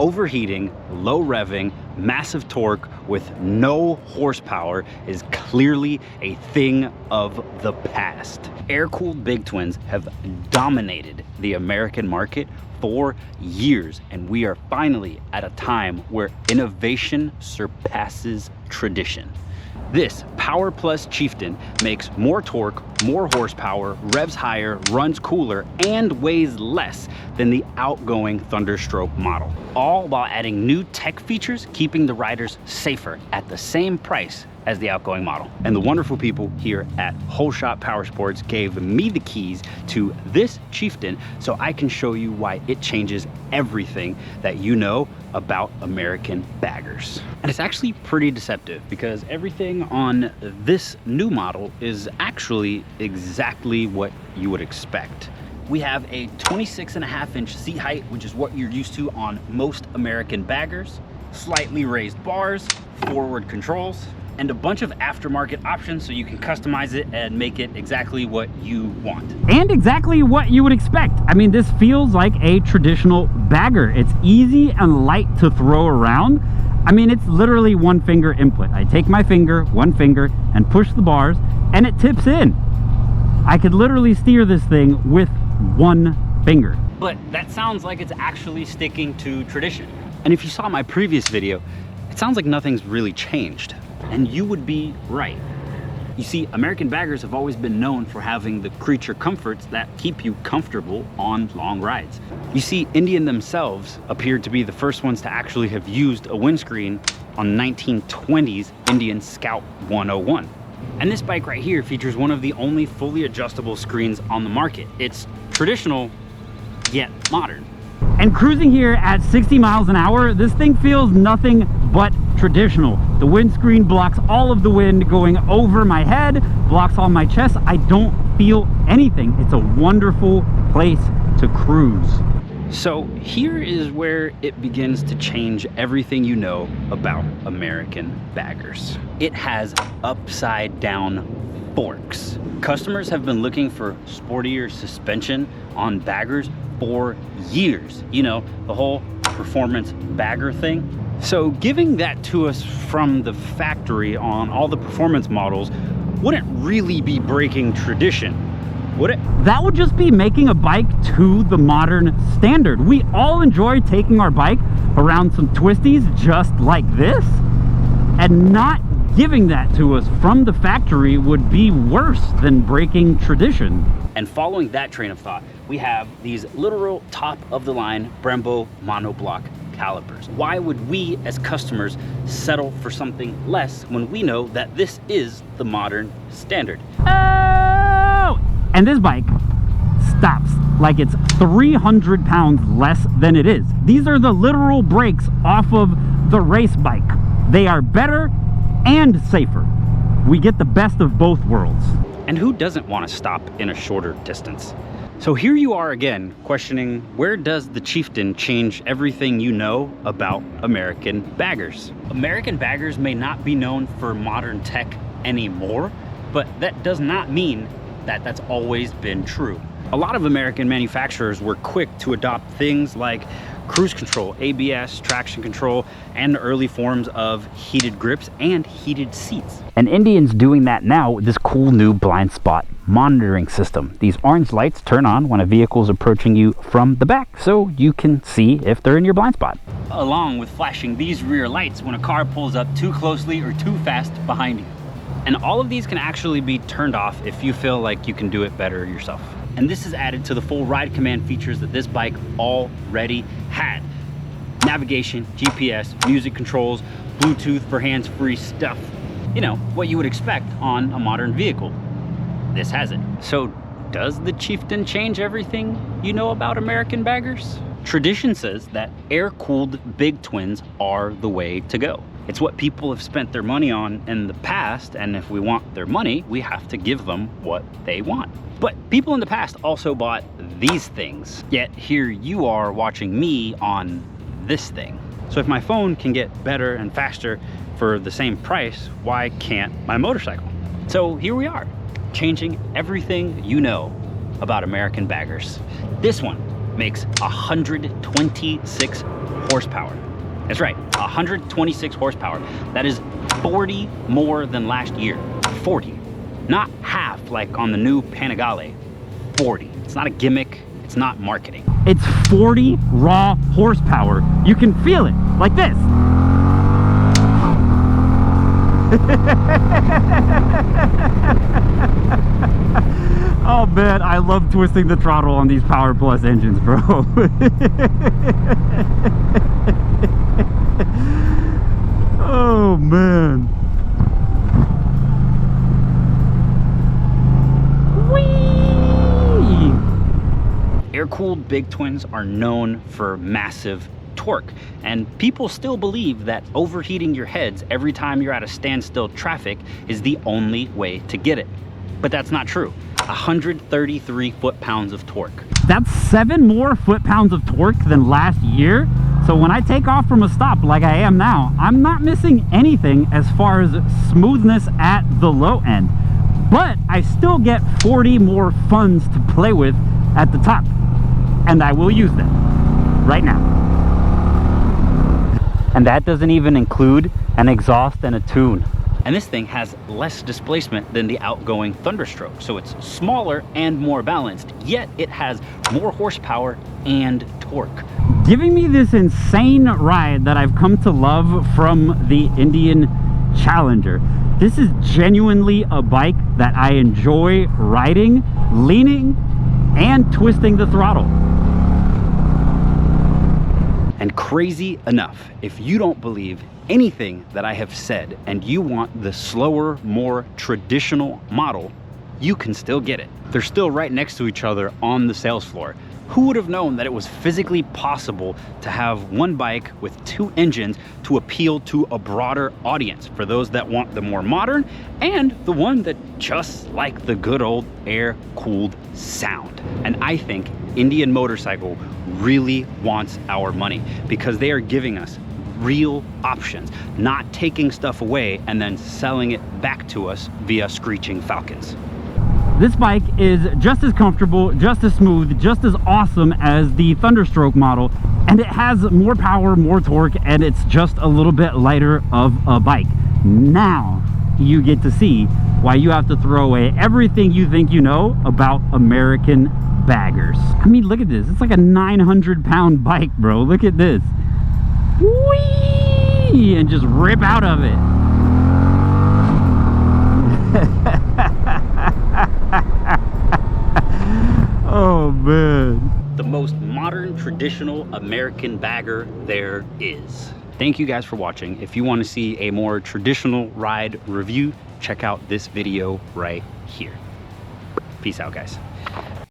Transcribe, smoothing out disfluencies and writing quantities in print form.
overheating, low revving, massive torque with no horsepower is clearly a thing of the past. Air-cooled big twins have dominated the American market for years, and we are finally at a time where innovation surpasses tradition. This PowerPlus Chieftain makes more torque, more horsepower, revs higher, runs cooler, and weighs less than the outgoing Thunderstroke model, all while adding new tech features, keeping the riders safer at the same price as the outgoing model. And the wonderful people here at Holeshot Powersports gave me the keys to this Chieftain so I can show you why it changes everything that you know about American baggers. And it's actually pretty deceptive because everything on this new model is actually exactly what you would expect. We have a 26.5-inch seat height, which is what you're used to on most American baggers, slightly raised bars, forward controls, and a bunch of aftermarket options so you can customize it and make it exactly what you want. And exactly what you would expect. I mean, this feels like a traditional bagger. It's easy and light to throw around. I mean, it's literally one finger input. I take my finger, one finger, and push the bars, and it tips in. I could literally steer this thing with one finger. But that sounds like it's actually sticking to tradition. And if you saw my previous video, it sounds like nothing's really changed. And you would be right. You see, American baggers have always been known for having the creature comforts that keep you comfortable on long rides. You see, Indian themselves appeared to be the first ones to actually have used a windscreen on 1920s Indian Scout 101. And this bike right here features one of the only fully adjustable screens on the market. It's traditional, yet modern. And cruising here at 60 miles an hour, this thing feels nothing but traditional. The windscreen blocks all of the wind going over my head, blocks all my chest. I don't feel anything. It's a wonderful place to cruise. So here is where it begins to change everything you know about American baggers. It has upside down forks. Customers have been looking for sportier suspension on baggers for years. You know, the whole performance bagger thing. So giving that to us from the factory on all the performance models wouldn't really be breaking tradition, would it? That would just be making a bike to the modern standard. We all enjoy taking our bike around some twisties just like this, and not giving that to us from the factory would be worse than breaking tradition. And following that train of thought, we have these literal top-of-the-line Brembo monoblock calipers. Why would we as customers settle for something less when we know that this is the modern standard? Oh! And this bike stops like it's 300 pounds less than it is. These are the literal brakes off of the race bike. They are better and safer. We get the best of both worlds. And who doesn't want to stop in a shorter distance? So here you are again, questioning, where does the Chieftain change everything you know about American baggers? American baggers may not be known for modern tech anymore, but that does not mean that that's always been true. A lot of American manufacturers were quick to adopt things like cruise control, ABS, traction control, and early forms of heated grips and heated seats. And Indian's doing that now with this cool new blind spot monitoring system. These orange lights turn on when a vehicle is approaching you from the back, so you can see if they're in your blind spot. Along with flashing these rear lights when a car pulls up too closely or too fast behind you. And all of these can actually be turned off if you feel like you can do it better yourself. And this is added to the full ride command features that this bike already had. Navigation, GPS, music controls, Bluetooth for hands-free stuff. You know, what you would expect on a modern vehicle. This has it. So does the Chieftain change everything you know about American baggers? Tradition says that air-cooled big twins are the way to go. It's what people have spent their money on in the past, and if we want their money, we have to give them what they want. But people in the past also bought these things, yet here you are watching me on this thing. So if my phone can get better and faster for the same price, why can't my motorcycle? So here we are, changing everything you know about American baggers. This one makes 126 horsepower. That's right, 126 horsepower. That is 40 more than last year. 40. Not half like on the new Panigale. 40. It's not a gimmick. It's not marketing. It's 40 raw horsepower. You can feel it like this. Oh man, I love twisting the throttle on these PowerPlus engines, bro. Oh man. Whee! Air-cooled big twins are known for massive torque, and people still believe that overheating your heads every time you're at a standstill traffic is the only way to get it. But that's not true. 133 foot-pounds of torque. That's 7 more foot-pounds of torque than last year. So when I take off from a stop like I am now, I'm not missing anything as far as smoothness at the low end. But I still get 40 more funds to play with at the top. And I will use them right now. And that doesn't even include an exhaust and a tune. And this thing has less displacement than the outgoing Thunderstroke, so it's smaller and more balanced, yet it has more horsepower and torque. Giving me this insane ride that I've come to love from the Indian Challenger. This is genuinely a bike that I enjoy riding, leaning, and twisting the throttle. And crazy enough, if you don't believe anything that I have said and you want the slower, more traditional model, you can still get it. They're still right next to each other on the sales floor. Who would have known that it was physically possible to have one bike with 2 engines to appeal to a broader audience, for those that want the more modern and the one that just like the good old air-cooled sound. And I think Indian Motorcycle really wants our money because they are giving us real options, not taking stuff away and then selling it back to us via screeching falcons. This bike is just as comfortable, just as smooth, just as awesome as the Thunderstroke model, and it has more power, more torque, and it's just a little bit lighter of a bike. Now you get to see why you have to throw away everything you think you know about American baggers. I mean, look at this. It's like a 900-pound bike, bro. Look at this. Whee! And just rip out of it. Oh man, the most modern traditional American bagger there is. Thank you guys for watching. If you want to see a more traditional ride review, check out this video right here. Peace out, guys.